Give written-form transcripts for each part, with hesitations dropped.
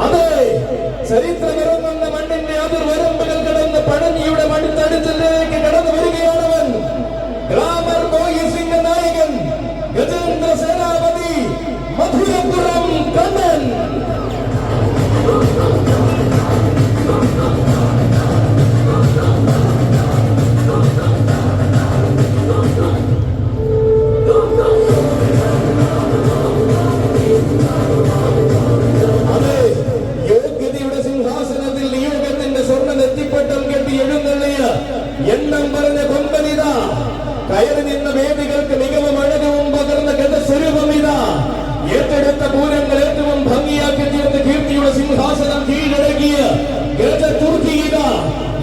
അതെ, ചരിത്രമിറങ്ങുന്ന മണ്ണിന്റെ അതിർവരമ്പുകൾ കടന്ന് പഴനിയുടെ മണിത്തടുത്തിലേക്ക് കടന്നു വരികയാണവൻ. ഗ്ലാമർ ബോയ്സിന്റെ നായകൻ, ഗജേന്ദ്ര സേനാപതി, മധുരപുരം കണ്ണൻ. എണ്ണം പറഞ്ഞ കൊമ്പനിത കയറി നിന്ന വേദികൾക്ക് മികവും അഴകവും പകർന്ന ഗതസ്വരൂപമിത ഏറ്റെടുത്ത പൂരങ്ങൾ ഏറ്റവും ഭംഗിയാക്കി തീർന്ന കീർത്തിയുടെ സിംഹാസനം കീഴടക്കിയ ഗജതുർക്കിയിത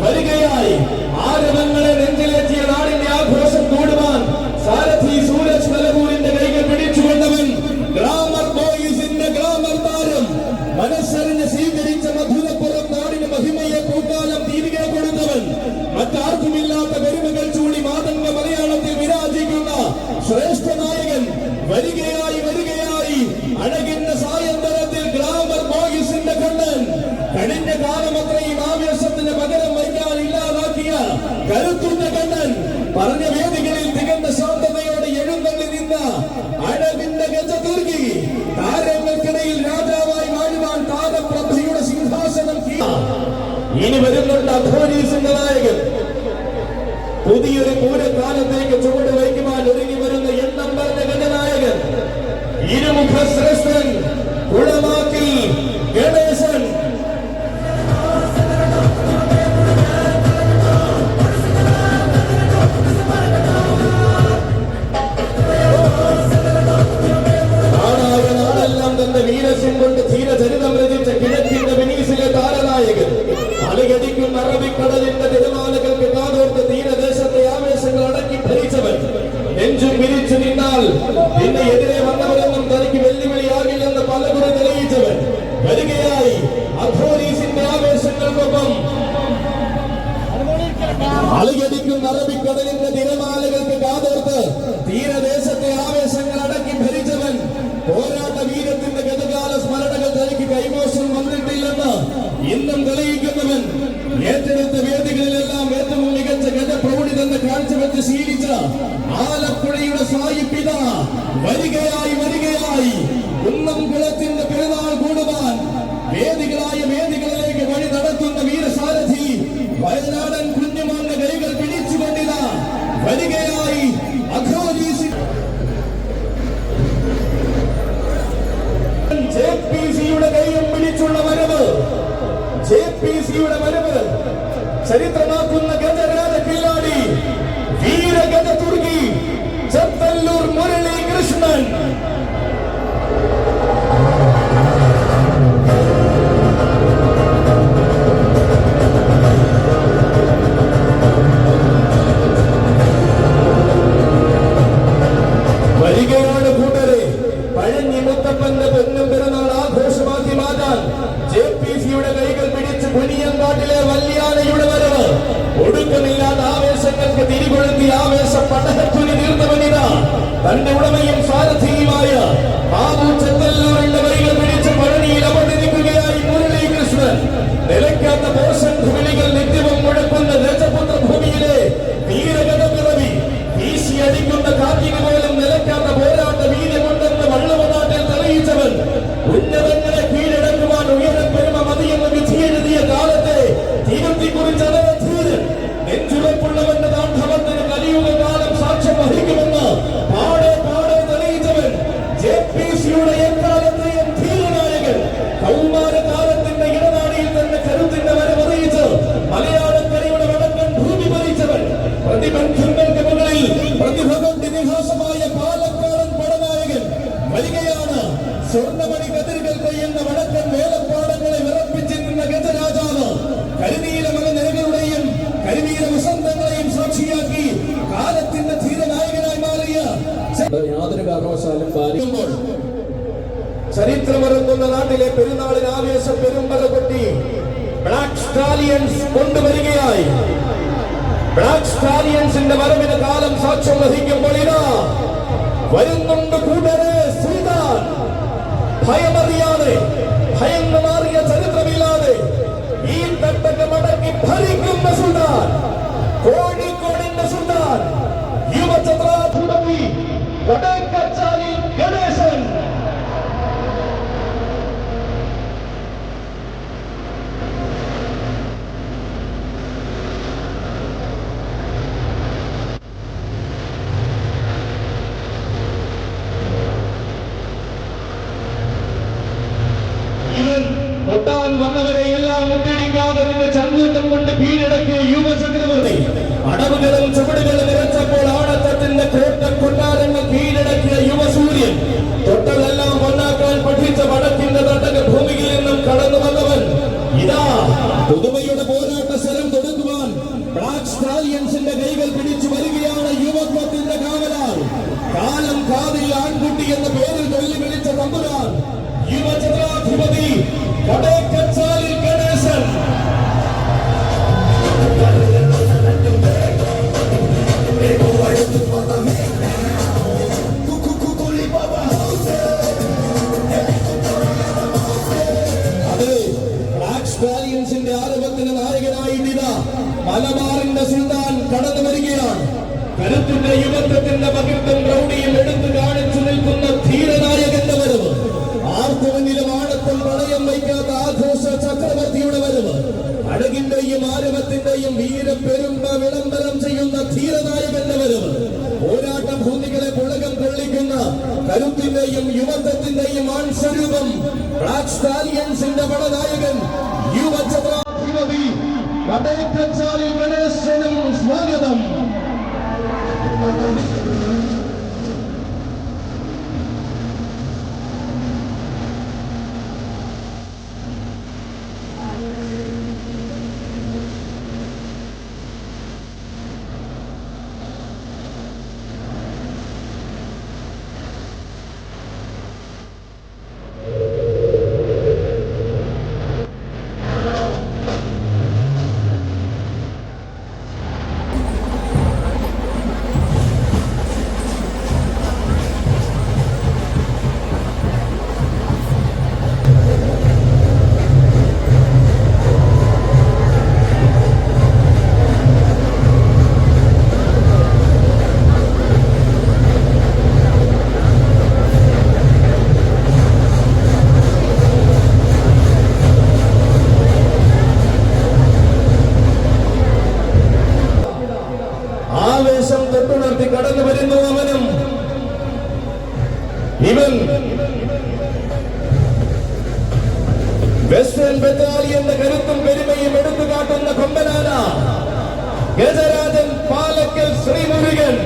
വരികയായി. ആരവങ്ങളെ നെഞ്ചിലേറ്റിയ നാടിന്റെ ആഘോഷം കൂടുവാൻ സാരഥി സൂരജ് മലപൂരിന്റെ കൈകൾ പിടിച്ചുകൊണ്ടവൻ, ഗ്ലാമർ ബോയ്സിന്റെ ഗ്ലാമർ താരം, മനസ്സറിഞ്ഞ് സ്വീകരിച്ച മധുരപ്പുറം നാടിന് മഹിമയെ പൂക്കാലം തിരികെ കൊടുത്തവൻ, മറ്റാർക്കുമില്ലാത്ത പെരുമകൾ ചൂടി മാതംഗ മലയാളത്തിൽ വിരാജിക്കുന്ന ശ്രേഷ്ഠ നായകൻ വരികയായി വരികയായി. അഴകിന്റെ സായന്തരത്തിൽ ഗ്ലാമർ ബോയ്സിന്റെ കണ്ണൻ. കഴിഞ്ഞ കാലം അത്രയും ആവേശത്തിന് പകരം വയ്ക്കാൻ ഇല്ലാതാക്കിയ കരുത്തുന്ന കണ്ണൻ പറഞ്ഞ വേദികളിൽ തികഞ്ഞ ശാന്തതയോടെ എഴുന്നള്ളി നിന്ന അഴകിന്റെ ഗജതുർക്കി. താരങ്ങൾക്കിടയിൽ രാജാവായി വാഴുവാൻ താരപ്രഭയുടെ സിംഹാസനം ഇനി വരുന്നുണ്ട് അഘോരീസിന്റെ നായകൻ. പുതിയൊരു പൂരക്കാലത്തേക്ക് ചുവട് വയ്ക്കുവാൻ ഒരുങ്ങി വരുന്ന എണ്ണം പറഞ്ഞ ഗജനായകൻ, ഇരുമുഖ ശ്രേഷ്ഠൻ, കുളമാക്കിൽ ഗണേശൻ. നാടായ നാടെല്ലാം തന്റെ വീരസ്യം കൊണ്ട് ധീരചരിതം രചിച്ച കിഴക്കിന്റെ വെനീസിലെ താരനായകൻ, അലയടിക്കുന്ന അറബിക്കടലിന്റെ തിരമാലകൾക്ക് കാതോർത്ത് തീരദേശത്തെ ആവേശങ്ങൾ അടക്കി ഭരിച്ചവൻ, നെഞ്ചും വിരിച്ചു നിന്നാൽ പിന്നെ എതിരെ വന്നവരൊന്നും തനിക്ക് വെല്ലുവിളിയാകില്ലെന്ന് പലകുറി തെളിയിച്ചവൻ വരികയായി. അഘോരീസിന്റെ ആവേശങ്ങൾക്കൊപ്പം അലയടിക്കുന്ന അറബിക്കടലിന്റെ തിരമാലകൾക്ക് കാതോർത്ത് തീരദേശത്തെ ആവേശങ്ങൾ അടക്കി ഭരിച്ചവൻ, പോരാട്ട വീരത്തിന്റെ ഗതകാല സ്മരണകൾ തനിക്ക് കൈമോശം വന്നിട്ടില്ലെന്ന് ഇന്നും തെളിയിക്കുന്നവൻ, ഏറ്റെടുത്ത വേദികളിലെല്ലാം ഏറ്റവും മികച്ച ഗജപ്രൗഢി തന്നെ കാഴ്ചവെച്ച് ശീലിച്ച ആലപ്പുഴയുടെ സായിപ്പിത വരികയായി വരികയായി. കുന്നംകുളത്തിന്റെ പെരുന്നാൾ കൂടുവാൻ വേദികളായ വേദികളിലേക്ക് വഴി നടത്തുന്ന വീരസാരഥി വയനാടൻ കുഞ്ഞുമാന്റെ കൈകൾ പിടിച്ചുകൊണ്ടിതാ വരികയായി. അഘോരീസി JPCയുടെ കൈയും പിടിച്ചുള്ള വരവ്, JPCയുടെ വരവ് ചരിത്രമാക്കുന്ന ഗജരാജ കില്ലാടി വീരഗജതുർക്കി ചത്തല്ലൂർ മുരളി കൃഷ്ണൻ. വരികയാണ് കൂട്ടരെ, പഴഞ്ഞി മുത്തപ്പന്റെ പൊന്നും പിറന്നാൾ ആഘോഷമാക്കി മാറ്റാൻ JPCയുടെ കൈകൾ പിടിച്ച് പുനിയങ്കാട്ടിലെ വല്യാനയുടെ വരവ്. ഒടുക്കമില്ലാത്ത ആവേശങ്ങൾക്ക് തിരികൊളുത്തി ആവേശ പടഹത്തുനി തീർത്തവനിത തന്റെ ഉടമയും സാരഥിയുമായ ബാബു ചത്തല്ലൂരിന്റെ കൈകൾ പിടിച്ച് പഴനിയിൽ അമർത്തി നിൽക്കുകയായി മുരളീകൃഷ്ണൻ. നിലയ്ക്കാത്ത പോഷൻ ധുവിളികൾ നിത്യവും മുഴക്കുന്ന രജപുത്ര ഭൂമിയിലെ വീരഗതപിറവി വീശി അടിക്കുന്ന കാറ്റിന് പോലും നിലയ്ക്കാത്ത പോരാട്ട വീര്യമുണ്ടെന്ന് വള്ളവനാട്ടിൽ തെളിയിച്ചവൻ, ഉന്നതങ്ങളെ കീഴടക്കുവാൻ ഉയരം പെരുമ മതിയെന്ന് വിധിയെഴുതിയ കാലത്തെ തിരുത്തി കുറിച്ചത് ധീരൻ. നെഞ്ചുറപ്പുള്ളവന്റെ ദാണ്ഡവത്തിന് കലിയുഗ കാലം സാക്ഷ്യം വഹിക്കുമെന്ന് പാടെ പാടെ തെളിയിച്ചവൻ, JPCയുടെ എക്കാലത്തെയും ധീരനായകൻ. കൗമാരകാലത്തിന്റെ ഇടനാടിയിൽ തന്നെ കരുത്തിന്റെ വരവറിയിച്ച് മലയാളക്കരയുടെ വടക്കൻ ഭൂമി ഭരിച്ചവൻ, പ്രതിബന്ധങ്ങൾക്ക് മുകളിൽ പ്രതിഭകൊണ്ട് ഇതിഹാസമായ പാലക്കാടൻ പടനായകൻ വരികയാണ്. സ്വർണ്ണമണി കതിരുകൾ കൊയ്യുന്ന വടക്കൻ വേലപ്പാടങ്ങളെ വിറപ്പിച്ച് നിന്ന ഗജരാജാവ്, കരിനീല മലനിരകളുടെയും കരിനീല വസന്തങ്ങളെയും സാക്ഷിയാക്കി കാലത്തിന്റെ ധീരനായകനായി മാറിയ യാതൊരു കാരണവശാലും പാലിക്കുമ്പോൾ ചരിത്രമറങ്ങുന്ന നാട്ടിലെ പെരുന്നാളിന് ആവേശം പെരുമ്പല കൊട്ടി ബ്ലാക്ക് സ്റ്റാലിയൻസ് കൊണ്ടുവരികയായി. ബ്ലാക്ക് സ്റ്റാലിയൻസിന്റെ വരവിന് കാലം സാക്ഷ്യം വഹിക്കുമ്പോൾ ഇതാ വരുന്നുണ്ട് കൂട്ടരെ സുൽത്താൻ. ഭയമറിയാതെ ഭയന്ന് മാറിയ വന്നവരെ എല്ലാം മുട്ടടിക്കാതെ നിന്ന് ചങ്ങൂട്ടം കൊണ്ട് കീഴടക്കിയ യുവചക്രവർത്തി അടവുകളും ചുവടുകളും നിറച്ചപ്പോൾ ആണത്തത്തിന്റെ കോട്ട കൊട്ടാരങ്ങൾ കീഴടക്കിയ യുവസൂര്യൻ തൊട്ടതെല്ലാം ഒന്നാക്കാൻ പഠിച്ച വടക്കിന്റെ തട്ടക ഭൂമിയിൽ നിന്നും കടന്നു വന്നവൻ ഇതാ പുതുമയുടെ പോരാട്ട സ്ഥലം തുടങ്ങുവാൻ ബ്ലാക്ക് സ്റ്റാലിയൻസിന്റെ കൈകൾ പിടിച്ചു വരികയാണ് യുവത്വത്തിന്റെ കാവലാൽ കാലം കാതിൽ ആൺകുട്ടി എന്ന പേരിൽ വെള്ളി വിളിച്ച തമ്പുരാൻ യുവചക്രാധിപതി കടേക്കച്ചാലിൽ ഗണേശൻ. അതെ, ബ്ലാക്ക് സ്റ്റാലിയൻസിന്റെ ആരവത്തിന് നായകനായിട്ടിതാ മലബാറിന്റെ സുൽത്താൻ കടന്നു വരികയാണ്. കരുത്തിന്റെ യുവത്വത്തിന്റെ പകിർത്തും പ്രൗഢിയും എടുത്തു കാണിച്ചു നിൽക്കുന്ന ധീരനായകന്റെ വരവ്, ആർക്കുമെങ്കിലും ആഴത്തും പണയം വയ്ക്കാത്ത ആഘോഷ ചക്രവർത്തിയുടെ വരവ്, അഴകിന്റെയും ആരവത്തിന്റെയും വീരപ്പെരുമ്പ വിളംബരം ചെയ്യുന്ന ധീരനായകന്റെ വരവ്, പോരാട്ട ഭൂമികളെ പുളകം കൊള്ളിക്കുന്ന കരുത്തിന്റെയും യുവത്വത്തിന്റെയും ആൺസ്വരൂപം ബ്ലാക്ക് സ്റ്റാലിയൻസിന്റെ പടനായകൻ യുവചക്രാധിപതി കടേക്കച്ചാലിൽ ഗണേശനും സ്വാഗതം. ആവേശം തൊട്ടുണർത്തി കടന്നു വരുന്നു അവനും. ഇവൻ വെസ്റ്റേൺ ബറ്റാലിയന്റെ കരുത്തും പെരുമയും എടുത്തു കാട്ടുന്ന കൊമ്പനാന ഗജരാജൻ പാലക്കൽ ശ്രീമുരുകൻ.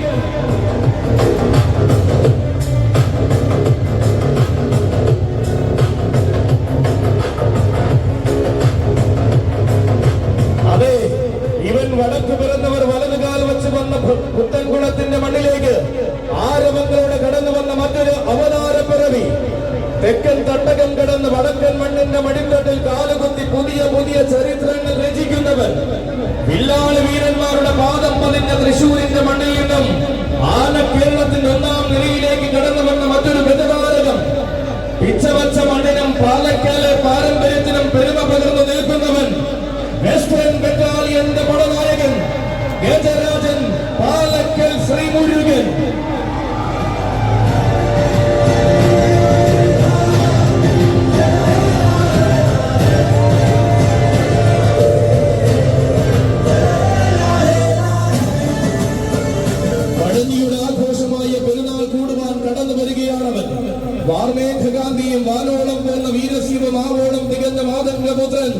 അതെ, ഇവൻ വടക്കു പിറന്നവർ വലതുകാൽ വെച്ച് വന്ന പുത്തൻകുളത്തിന്റെ മണ്ണിലേക്ക് ആരവങ്ങളോടെ കടന്നു വന്ന മറ്റൊരു അവതാരപ്പിറവി. തെക്കൻ തട്ടകം കടന്ന് വടക്കൻ മണ്ണിന്റെ മടിത്തട്ടിൽ കാലുകുത്തി പുതിയ പുതിയ ചരിത്രങ്ങൾ രചിക്കുന്നവൻ. വില്ലാളി വീരന്മാരുടെ പാദം പതിഞ്ഞ തൃശൂരിന്റെ മണ്ണിൽ നിന്നും ആന കേരളത്തിന്റെ ഒന്നാം നിലയിലേക്ക് കടന്നു വന്ന മറ്റൊരു ഗജതാരകം. പിച്ചവച്ച മണ്ണിനും പാലക്കാലെ പാരമ്പര്യത്തിനും പെരുമ പകർന്നു നിൽക്കുന്നവൻ വെസ്റ്റേൺ ബറ്റാലിയന്റെ പടനായകൻ ഗജരാജൻ പാലക്കൽ ശ്രീമുരുകൻ. പഴനിയുടെ ആഘോഷമായ പെരുന്നാൾ കൂടുവാൻ കടന്നു വരികയാണവൻ. വാർമേഘഗാന്ധിയും വാനോളം പോന്ന വീരശിവം ആവോളം തികഞ്ഞ മാതംഗപുത്രൻ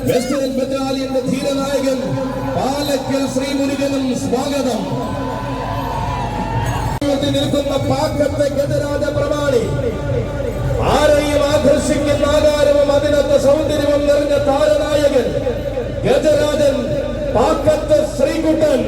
വെസ്റ്റേൺ ബറ്റാലിയന്റെ ധീരനായകൻ പാലക്കൽ ശ്രീമുരുകനും സ്വാഗതം. നിൽക്കുന്ന പാക്കത്തെ ഗജരാജ പ്രമാണി, ആരെയും ആകർഷിക്കുന്ന ആകാരവും അതിനകത്ത് സൗന്ദര്യവും നിറഞ്ഞ താരനായകൻ ഗജരാജൻ പാക്കത്തെ ശ്രീകുട്ടൻ.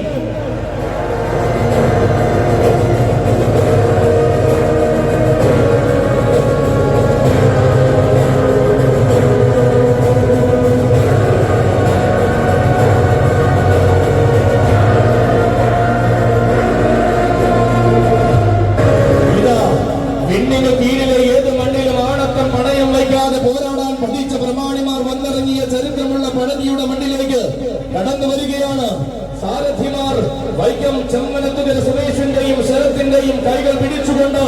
പഴനിയുടെ മണ്ണിലേക്ക് കടന്നു വരികയാണ്. സാരഥിമാർ വൈക്കം ചെമ്മനത്തുകര സുരേഷിന്റെയും ശരത്തിന്റെയും കൈകൾ പിടിച്ചുകൊണ്ട്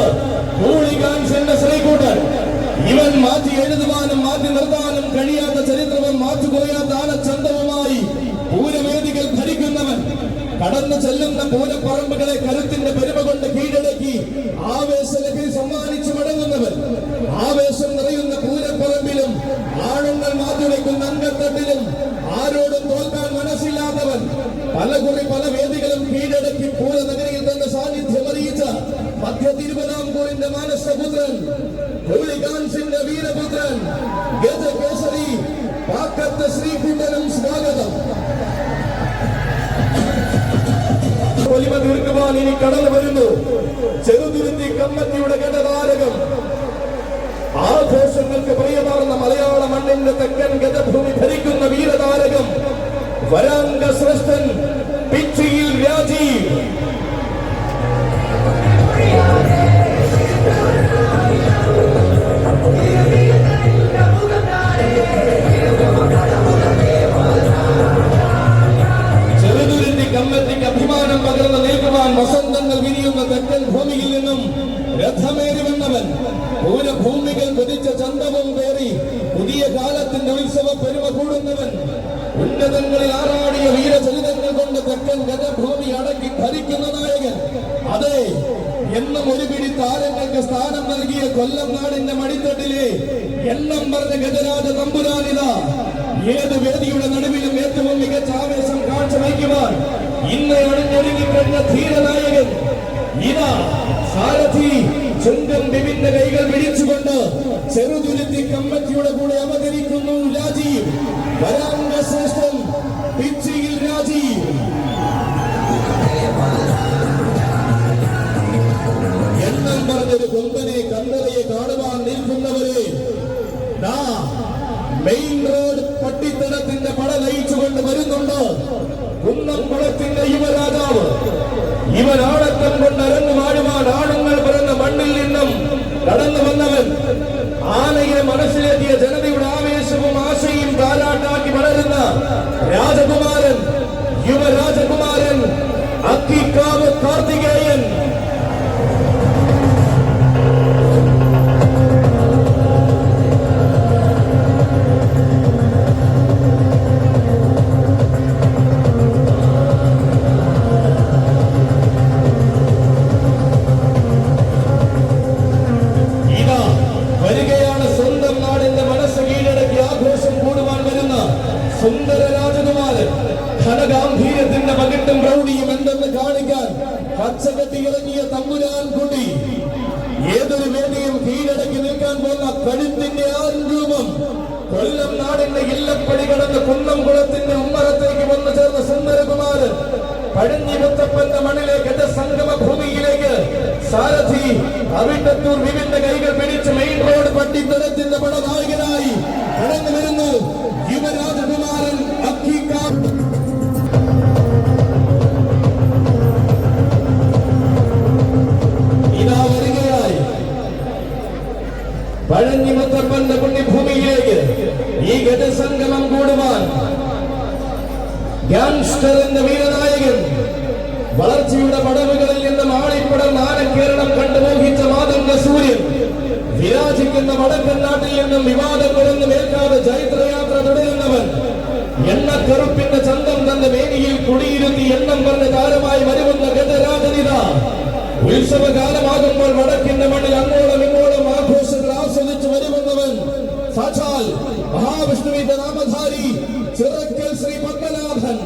ഹൂളിഗാൻസിന്റെ ശ്രീകൂട്ടൻ. ഇവൻ മാറ്റി എഴുതുവാനും മാറ്റി നിർത്താനും കഴിയാത്ത ചരിത്രവും മാറ്റുപോയാത്ത ആനച്ചന്തവുമായി പൂരവേദികൾ ഭരിക്കുന്നവൻ. കടന്നു ചെല്ലുന്ന പൂരപ്പറമ്പുകളെ കരുത്തിന്റെ പെരുമ കൊണ്ട് കീഴടക്കി ആവേശലഹരി സമ്മാനിച്ചു മടങ്ങുന്നവൻ. ആവേശം നിറയുന്ന പൂരപ്പറമ്പിലും ആണുങ്ങൾ മടിത്തട്ടിലും ആരോടും തോൽക്കാൻ മനസ്സില്ലാത്തവൻ പലകുറി പല വേദികളും കീഴടക്കി പൂരനഗരിയിൽ തന്നെ സാന്നിധ്യം അറിയിച്ച മധ്യ തിരുവിതാംകൂറിന്റെ മാനസപുത്രൻ ഹോളിഗാൻസിന്റെ വീരപുത്രൻ ഗജകേസരി പാക്കത്ത് ശ്രീകുട്ടനും സ്വാഗതം. വലിമ തീർക്കുവാൻ ഇനി കടന്നു വരുന്നു ചെറുതുരുത്തി കമ്മറ്റിയുടെ ഗജതാരകം. ആഘോഷങ്ങൾക്ക് പ്രിയമാർന്ന മലയാള മണ്ണിന്റെ തെക്കൻ ഗജഭൂമി ഭരിക്കുന്ന വീരതാരകം വരാംഗ ശ്രേഷ്ഠൻ പിച്ചിയിൽ രാജീവ്. ചെറുതുരുത്തി കമ്മറ്റിക്ക് അഭിമാനം പകർന്ന് നിൽക്കുവാൻ വസന്തങ്ങൾ വിരിയുന്ന തെക്കൻ ഭൂമിയിൽ നിന്നും രഥമേറി വന്നവൻ പൂരഭൂമികൾ കൊതിച്ച ചന്തവും കയറി പുതിയ കാലത്തിന്റെ ഉത്സവ പെരുമ കൂടുന്നവൻ ഉന്നതങ്ങളിൽ ആറാടിയ വീരചരിതങ്ങൾ കൊണ്ട് തെക്കൻ ഗജഭൂമി അടക്കി ഭരിക്കുന്ന നായകൻ. അതെ, എന്നും ഒരു പിടി താരങ്ങൾക്ക് സ്ഥാനം നൽകിയ കൊല്ലം നാടിന്റെ മടിത്തട്ടിലെ എണ്ണം പറഞ്ഞ ഗജരാജ തമ്പുരാനിത ഏത് വേദിയുടെ നടുവിലും ഏറ്റവും മികച്ച ആവേശം കാഴ്ചവയ്ക്കുവാൻ ഇന്ന് അണിഞ്ഞൊരുങ്ങിക്കഴിഞ്ഞ ധീരനായകൻ ഇതാ സാരഥി ചുങ്കം ബിബിന്റെ കൈകൾ പിടിച്ചുകൊണ്ട് ചെറുതുരുത്തി കമ്മറ്റിയുടെ കൂടെ അവതരിക്കുന്നു രാജീവ്. വരാംഗ ശ്രേഷ്ഠൻ പിച്ചിയിൽ രാജീവ്. എണ്ണം പറഞ്ഞൊരു കൊമ്പനെ കണ്ടലയെ കാണുവാൻ നിൽക്കുന്നവരെ മെയിൻ റോഡ് പട്ടിത്തടത്തിന്റെ പട നയിച്ചുകൊണ്ട് വരുന്നുണ്ട് കുന്നംകുളത്തിന്റെ യുവരാജാവ്. ഇവനാടക്കം കൊണ്ട് അരങ്ങു വാഴുവാൻ ആണുങ്ങൾ പിറന്ന മണ്ണിൽ നിന്നും കടന്നു വന്നവൻ. ആനയെ മനസ്സിലെത്തിയ ജനതയുടെ ആവേശവും ആശയും താരാട്ടാക്കി വളരുന്ന രാജകുമാരൻ, യുവരാജകുമാരൻ അക്കിക്കാവ് കാർത്തികേയൻ. സുന്ദര രാജകുമാരൻ ഘനഗാംഭീര്യത്തിന്റെ പകിട്ടും പ്രൗഢിയും എന്തെന്ന് കാണിക്കാൻ പച്ചകെട്ടി ഇറങ്ങിയ തമ്പുരാൻ കുട്ടി. ഏതൊരു വേദിയും കീഴടക്കി നിൽക്കാൻ പോകുന്ന കഴുത്തിന്റെ ആരൂപം. കൊല്ലം നാടിന്റെ ഇല്ലപ്പടി കടന്ന് കുന്നംകുളത്തിന്റെ ഉമ്മറത്തേക്ക് വന്നു ചേർന്ന സുന്ദരകുമാരൻ പഴഞ്ഞി മുത്തപ്പന്റെ മണ്ണിലെ ഗജസംഗമ ഭൂമിയിലേക്ക് സാരഥി അവിട്ടത്തൂർ വിവിന്റെ കൈകൾ പിടിച്ച് മെയിൻ റോഡ് പട്ടിത്തടത്തിന്റെ പടനായകനായി കടന്നു വരുന്നു യുവരാജകുമാരൻ അക്കിക്കാവ്. ഇതാ വരികയായി പഴഞ്ഞി മുത്തപ്പന്റെ പുണ്യഭൂമിയിലേക്ക് ഈ ഗജസംഗമം കൂടുവാൻ ഗാങ്സ്റ്റർ എന്ന വീരനായകൻ. വളർച്ചയുടെ പടവുകളിൽ നിന്നും ആളിപ്പടം ആനക്കേരളം കണ്ടു മോഹിച്ച മാതംഗ സൂര്യൻ വിരാജിക്കുന്ന വടക്കൻ നാട്ടിൽ നിന്നും വിവാദങ്ങളൊന്നും ഏൽക്കാതെ ചൈത്രയാത്ര തുടരുന്നവൻ. എണ്ണക്കറുപ്പിന്റെ ചന്തം തന്റെ മേനിയിൽ കുടിയിരുത്തി എണ്ണം പറഞ്ഞ താരമായി വരുന്ന ഗജരാജനിത. ഉത്സവകാലമാകുമ്പോൾ വടക്കിന്റെ മണ്ണിൽ അങ്ങോളം ഇങ്ങോളം ആഘോഷങ്ങൾ ആസ്വദിച്ചു വരുന്നവൻ സാക്ഷാൽ മഹാവിഷ്ണുവിന്റെ നാമധാരി ചിറക്കൽ ശ്രീ പത്മനാഭൻ.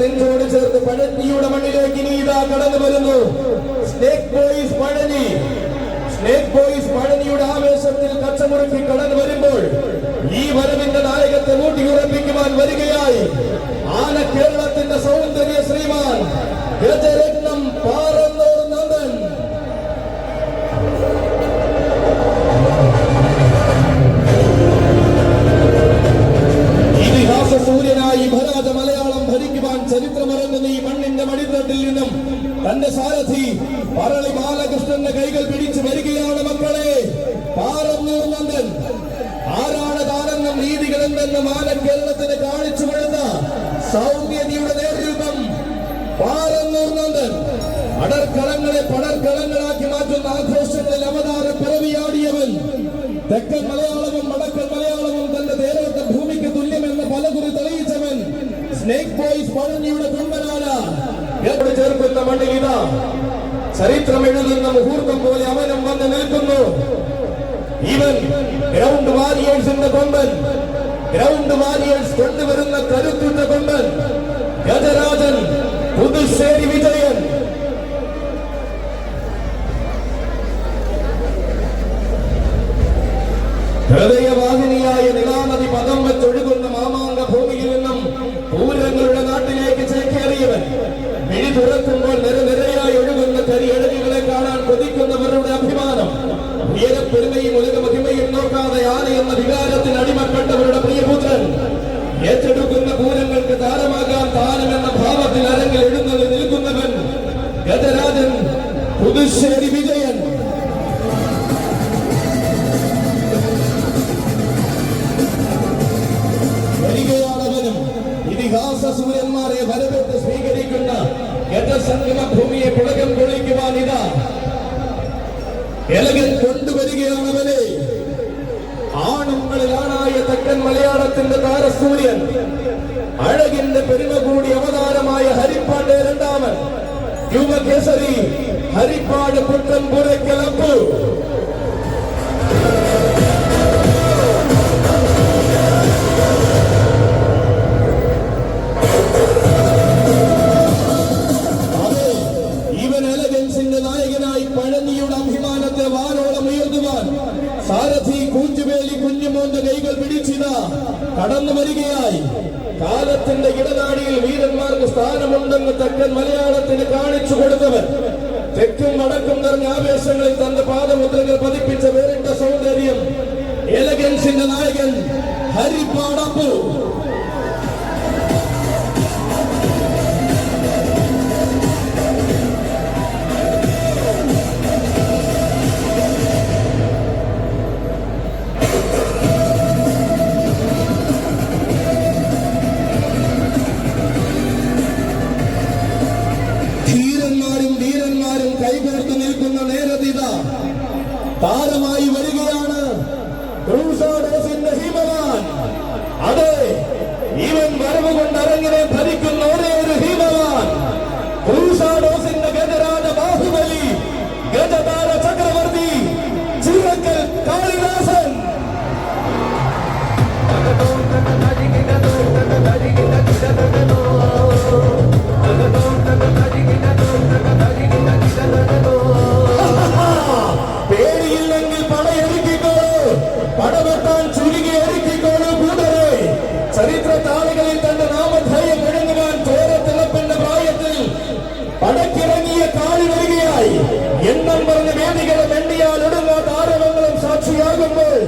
നെഞ്ചോട് ചേർത്ത് പഴഞ്ഞിയുടെ മണ്ണിലേക്ക് നീതാ കടന്നു വരുന്നു snake boys Pazhanji. Snake boys പഴഞ്ഞിയുടെ ആവേശത്തിൽ കച്ചമുറുക്കി കടന്നു വരുമ്പോൾ ഈ വരവിന്റെ നായകത്തെ ഊട്ടിയുറപ്പിക്കുവാൻ വരികയായി ആന കേരളത്തിന്റെ സൗന്ദര്യ ശ്രീമാൻ ഗജരത്നം പാറന്നൂർ നന്ദൻ. ഇതിഹാസ സൂര്യനായി ഭരാജ മലയാളം ഭരിക്കുവാൻ ചരിത്രമറിഞ്ഞുന്ന ഈ മണ്ണിന്റെ മടിത്തട്ടിൽ നിന്നും തന്റെ സാരഥി പറളി ബാലകൃഷ്ണന്റെ കൈകൾ പിടിച്ചു വരികയാണ് മക്കളെ പാറന്നൂർ നന്ദൻ. ആരാണ് താനെന്നും രീതികൾ എന്തെന്നും ആന കേരളത്തിന് കാണിച്ചു കൊടുത്ത സൗമ്യതയുടെ നേതൃത്വം പാറന്നൂർ നന്ദൻ. അടർക്കളങ്ങളെ പടർക്കളങ്ങളാക്കി മാറ്റുന്ന ആഘോഷങ്ങളിൽ അവതാര പിറവിയാടിയവൻ തെക്കൻ മലയാളവും വടക്കൻ മലയാളവും തന്റെ തേരോട്ട ഭൂമിക്ക് തുല്യമെന്ന് പലകുറി തെളിയിച്ചവൻ സ്നേക് ബോയ്സ് പഴനിയുടെ കൊമ്പനാല ചേർക്കുന്ന മണ്ണിലിത ചരിത്രം എഴുതുന്ന മുഹൂർത്തം പോലെ അവനും വന്ന് നിൽക്കുന്നു. ഇവൻ ഗ്രൗണ്ട് വാരിയേഴ്സിന്റെ കൊമ്പൻ, ഗ്രൗണ്ട് വാരിയേഴ്സ് കൊണ്ടുവരുന്ന കരുത്തുറ്റ കൊമ്പൻ ഗജരാജൻ പുതുശ്ശേരി വിജയൻ. ഹൃദയവാഹിനിയായ നിലാനദി പദം വെച്ചൊഴുകുന്ന മാമാങ്ക ഭൂമിയിൽ നിന്നും പൂരങ്ങളുടെ നാട്ടിലേക്ക് ചേക്കേറിയവൻ. മിഴി തുറക്കുമ്പോൾ നിരനിരയായി ഒഴുകുന്ന കരിയഴകികളെ കാണാൻ കൊതിക്കുന്നവരുടെ അഭിമാനം. ഉയരപ്പെരുമയും ഉലക മഹിമയും നോക്കാതെ ആന എന്ന വികാരത്തിന് അടിമപ്പെട്ടവരുടെ പ്രിയപുത്രൻ. ഏറ്റെടുക്കുന്ന പൂരങ്ങൾക്ക് താരമാകാൻ താരമെന്ന ഭാവത്തിൽ അരങ്ങിൽ എഴുന്നള്ളി നിൽക്കുന്നവൻ ഗജരാജൻ പുതുശ്ശേരി വിജയൻ. വരികയാണവനും ഇതിഹാസ സൂര്യന്മാരെ വരവേറ്റ് സ്വീകരിക്കുന്ന ഗജസംഗമ ഭൂമിയെ പുളകം കൊള്ളിക്കുവാൻ ഇതാ എലകൻ കൊണ്ടുവരികയാണവനെ. ആണുങ്ങളിലാണായ തെക്കൻ മലയാളത്തിന്റെ താരസൂര്യൻ, അഴകിന്റെ പെരുമ കൂടി അവതാരമായ ഹരിപ്പാട് രണ്ടാമൻ യുവകേസരി ഹരിപ്പാട് പുത്തൻ പുരക്കലപ്പു. നായകനായി പഴനിയുടെ അഭിമാനത്തെ വാനോളം ഉയർത്തുവാൻ സാരഥി കൂഞ്ചുവേലി കുഞ്ഞുമോന്റെ കൈകൾ പിടിച്ചിത കടന്നു വരികയായി. കാലത്തിന്റെ ഇടനാഴിയിൽ വീരന്മാർക്ക് സ്ഥാനമുണ്ടെന്ന് തെക്കൻ മലയാളത്തിന് കാണിച്ചു കൊടുത്തവൻ. തെക്കും വടക്കും നിറഞ്ഞ ആവേശങ്ങളിൽ തന്റെ പാദമുദ്രകൾ പതിപ്പിച്ച വേറിട്ട സൗന്ദര്യം എലഗൻസിന്റെ നായകൻ ഹരിപ്പാടപ്പു. കൈകോർത്ത് നിൽക്കുന്ന നേരതിത താരമായി വരികയാണ് ക്രൂസാഡേഴ്സിന്റെ ഹീമവാൻ. അതെ, ഇവൻ വരവ് കൊണ്ട് അരങ്ങിനെ ഭരിക്കുന്ന ഒരേ ഒരു ഹീമവാൻ ക്രൂസാഡേഴ്സിന്റെ ഗജരാജ ബാഹുബലി ഗജതാര ചക്രവർത്തി ചിറക്കൽ കാളിദാസൻ. പേടിയില്ലെങ്കിൽ പടയൊരുക്കിക്കോളൂ, പടവെട്ടാൻ ചുരുങ്ങി ഒരുക്കിക്കോളൂ കൂടരെ. ചരിത്ര താളുകളിൽ തന്റെ നാമധേയം എഴുതുവാൻ ചോരത്തിളപ്പിന്റെ പ്രായത്തിൽ പടക്കിറങ്ങിയ കാളി വരികയായി. എണ്ണം പറഞ്ഞ വേദികളും എണ്ണിയാൽ ഒടുങ്ങാ താരങ്ങളും സാക്ഷിയാകുമ്പോൾ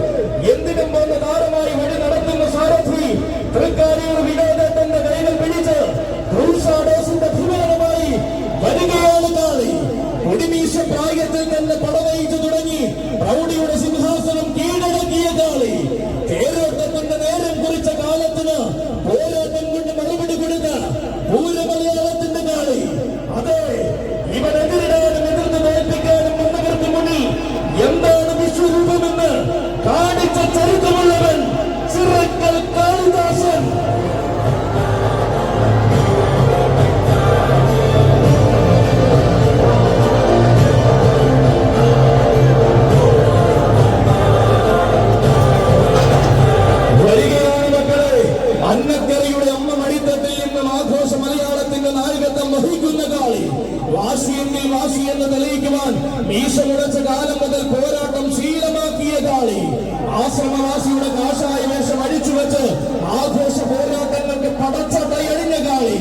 എന്തിനും വന്ന താരമായി വഴി നടത്തുന്ന സാരഥി തൃക്കാരിയൂർ വിനോദത്തിന്റെ കൈകൾ പിടിച്ച് ക്രൂസാഡേഴ്സിന്റെ അഭിമാനമായി വരികയാണ് കാളി. കൊടിമീശ പ്രായത്തിൽ തന്നെ പടവയിച്ചു തുടങ്ങി പ്രൗഢിയുടെ സിംഹാസനം കീഴടക്കിയ കാളി. തേരോട്ടത്തിന്റെ നേരം കുറിച്ച കാലത്തിന് പോരാട്ടം കൊണ്ട് മറുപടി കൊടുത്ത പൂരമലയാളത്തിന്റെ കാളി. അതെ, ഇവനെതിരിടാനും എതിർത്ത് തോൽപ്പിക്കാനും വന്നവർക്ക് മുന്നിൽ എന്താണ് വിശ്വരൂപമെന്ന് കാണിച്ച ചരിത്രമുള്ളവൻ ചിറക്കൽ കാളിദാസൻ. അന്നക്കരയുടെ അമ്മ മടിത്തട്ടിൽ നിന്നും ആഘോഷ മലയാളത്തിന്റെ നായകത്വം വഹിക്കുന്ന കാളി. വാശിയെങ്കിൽ വാശിയെന്ന് തെളിയിക്കുവാൻ മീശമുടച്ച കാലം മുതൽ പോരാട്ടം ശീലമാക്കിയ കാളി. ആശ്രമവാസിയുടെ കാഷായ വേഷം അടിച്ചുവെച്ച് ആഘോഷ പോരാട്ടങ്ങൾക്ക് പടച്ചട്ടയണിഞ്ഞ കാളി.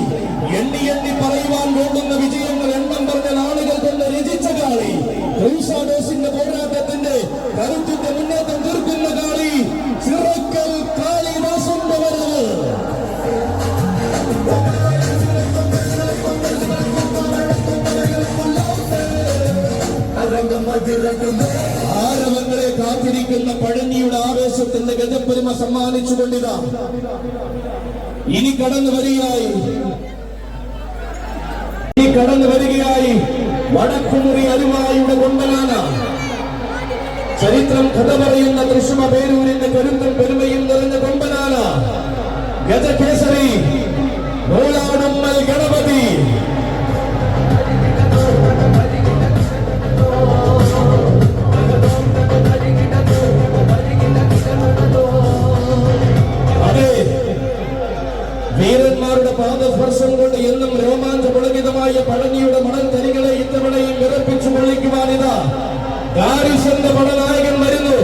എണ്ണി എണ്ണി പറയുവാൻ വേണ്ടുന്ന വിജയങ്ങൾ എണ്ണം പറഞ്ഞ നാളുകൾ കൊണ്ട് രചിച്ച കാളി. ക്രൂസാഡേഴ്സിന്റെ പോരാട്ടത്തിന്റെ കരുത്തിന്റെ മുന്നേറ്റം തീർക്കുന്ന കാളി ചിറക്കൽ കാളിദാസന്റെ വരവ്. ആരവങ്ങളെ കാത്തിരിക്കുന്ന പഴനിയുടെ ആവേശത്തിന്റെ ഗജപ്പെരുമ സമ്മാനിച്ചുകൊണ്ടിതാ ഇനി കടന്നു വരികയായി വടക്കുമുറി അരുവായുടെ കൊണ്ടലാന ചരിത്രം കഥ പറയുന്ന തൃശ്ശൂർ പേരൂരിന്റെ കരുത്തും പെരുമയും നിറഞ്ഞ കൊമ്പനാന ഗജകേസരി നോളാടുമ്മൽ ഗണപതി. അതെ, വീരന്മാരുടെ പാദസ്പർശം കൊണ്ട് എന്നും രോമാഞ്ചപുളകിതമായ പഴനിയുടെ മണൽ തരികളെ ഇത്തവണയും വിറപ്പിച്ചു കൊള്ളിക്കുവാനിതാ ഗാരിസന്റെ പടനായകൻ വരുന്നു.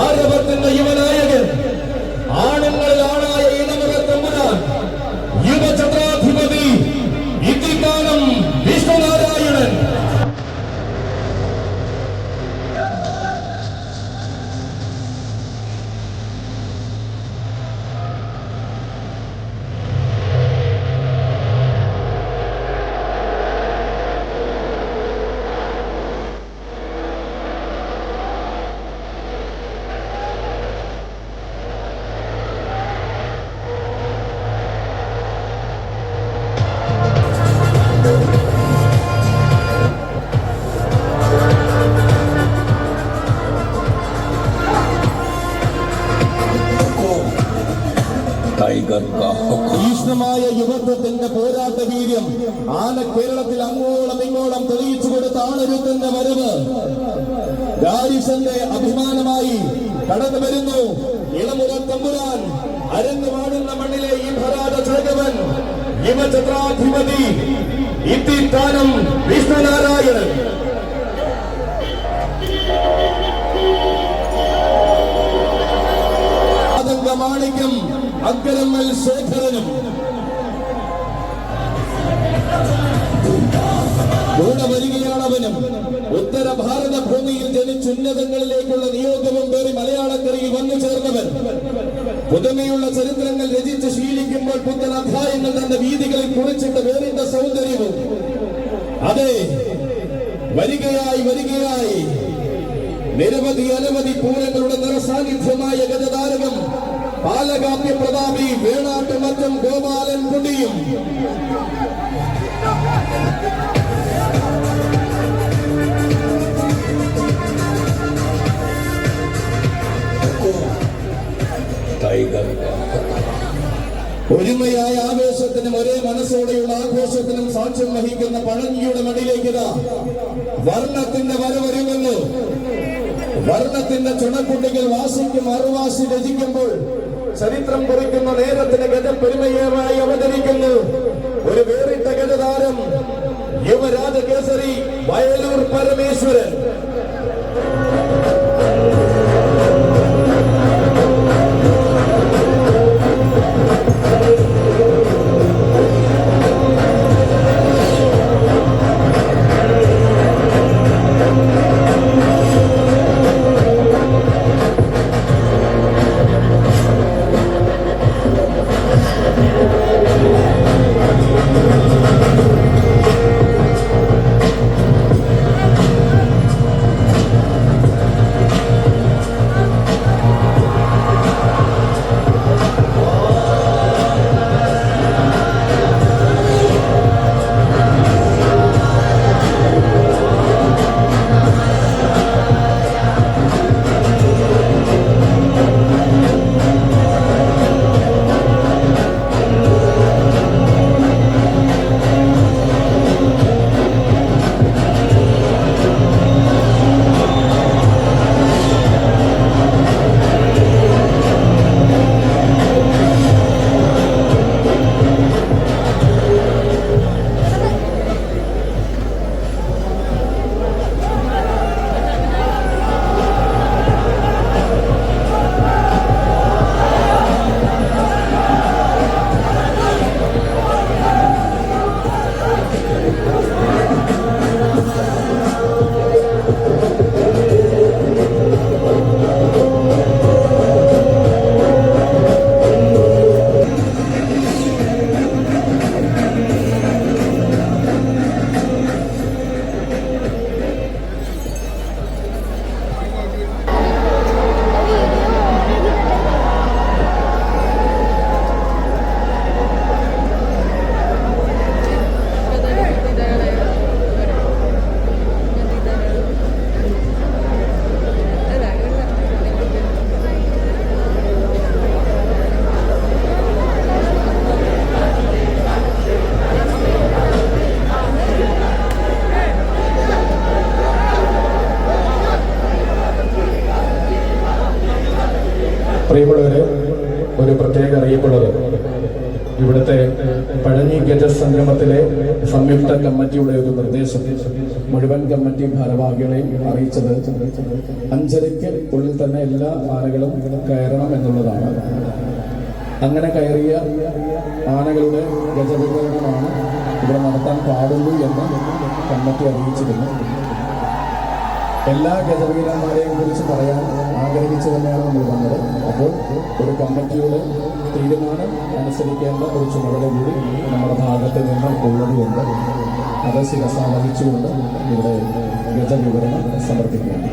ആരവത്തിന്റെ യുവനായകൻ, ആണുങ്ങളിൽ ആണായ ഇടമുറ തമ്പുരാൻ, യുവചത്രാധിപതി ഇത്തിക്കാനം വിഷ്ണുനാരായണൻ. തീക്ഷ്ണമായ യുവത്വത്തിന്റെ പോരാട്ട വീര്യം ആന കേരളത്തിൽ അങ്ങോളം ഇങ്ങോളം തെളിയിച്ചു കൊടുത്ത ആണരുത്തിന്റെ വരവ് ഗാരിസന്റെ അഭിമാനമായി കടന്നു വരുന്നു. ഇളമുറ തമ്പുരാൻ അരങ്ങുവാടുന്ന മണ്ണിലെ ഈ ഭരാട ചേകവൻ, യുവചത്രാധിപതി ഇത്തിത്താനം വിഷ്ണുനാരായണൻ. മാണിക്യം അക്കരമ്മൽ ശേഖരനും കൂടെ വരികയാണവനും. ഉത്തര ഭാരത ഭൂമിയിൽ ജനിച്ചുന്നതങ്ങളിലേക്കുള്ള നിയോഗവും പേറി മലയാളക്കരയിൽ വന്നു ചേർന്നവൻ. പുതുമയുള്ള ചരിത്രങ്ങൾ രചിച്ച് ശീലിക്കുമ്പോൾ പുത്തൻ അധ്യായങ്ങൾ തന്റെ വീതികളിൽ കുറിച്ചിട്ട് വേറിട്ട സൗന്ദര്യവും. അതെ, വരികയായി നിരവധി അനവധി പൂരങ്ങളുടെ നിറസാന്നിധ്യമായ ഗജതാരകം പാലകാപ്യ പ്രതാപി വേണാട്ട് മറ്റും ഗോപാലൻ കുടിയും. ഒരുമയായ ആവേശത്തിനും ഒരേ മനസ്സോടെയുള്ള ആഘോഷത്തിനും സാക്ഷ്യം വഹിക്കുന്ന പഴനിയുടെ മടിയിലേക്ക് വർണ്ണത്തിന്റെ വരവരുമെന്ന്. വർണ്ണത്തിന്റെ ചുണക്കുട്ടികൾ വാസിക്കും അറുവാസി രചിക്കുമ്പോൾ ചരിത്രം കുറിക്കുന്ന നേരത്തിന് ഗജപ്പെരുമയേറായി അവതരിക്കുന്നു ഒരു വേറിട്ട ഗജതാരം, യുവരാജകേസരി വയലൂർ പരമേശ്വരൻ. പ്രിയമുള്ളവരെ, ഒരു പ്രത്യേക അറിയിപ്പുള്ളത് ഇവിടുത്തെ പഴഞ്ഞി ഗജസംഗമത്തിലെ സംയുക്ത കമ്മിറ്റിയുടെ ഒരു നിർദ്ദേശം മുഴുവൻ കമ്മിറ്റി ഭാരവാഹികളെയും അറിയിച്ചത് 5:30 ഉള്ളിൽ തന്നെ എല്ലാ ആനകളും കയറണം എന്നുള്ളതാണ്. അങ്ങനെ കയറിയ ആനകളുടെ ഗജവിതരണമാണ് ഇവിടെ നടത്താൻ പാടുള്ളൂ എന്ന് കമ്മിറ്റി അറിയിച്ചിരുന്നു. എല്ലാ ഗജവീരന്മാരെയും കുറിച്ച് പറയാൻ ആഗ്രഹിച്ചു തന്നെയാണ് നമ്മൾ വന്നത്. അപ്പോൾ ഒരു കമ്മിറ്റിയുടെ തീരുമാനം അനുസരിക്കേണ്ട ഒരു ചുമതല കൂടി നമ്മുടെ ഭാഗത്ത് നിന്ന് ഉള്ളതുകൊണ്ട് അത് ശിരസ വഹിച്ചുകൊണ്ട് ഇവിടെ ഗജവിവരണം സമർപ്പിക്കുകയാണ്.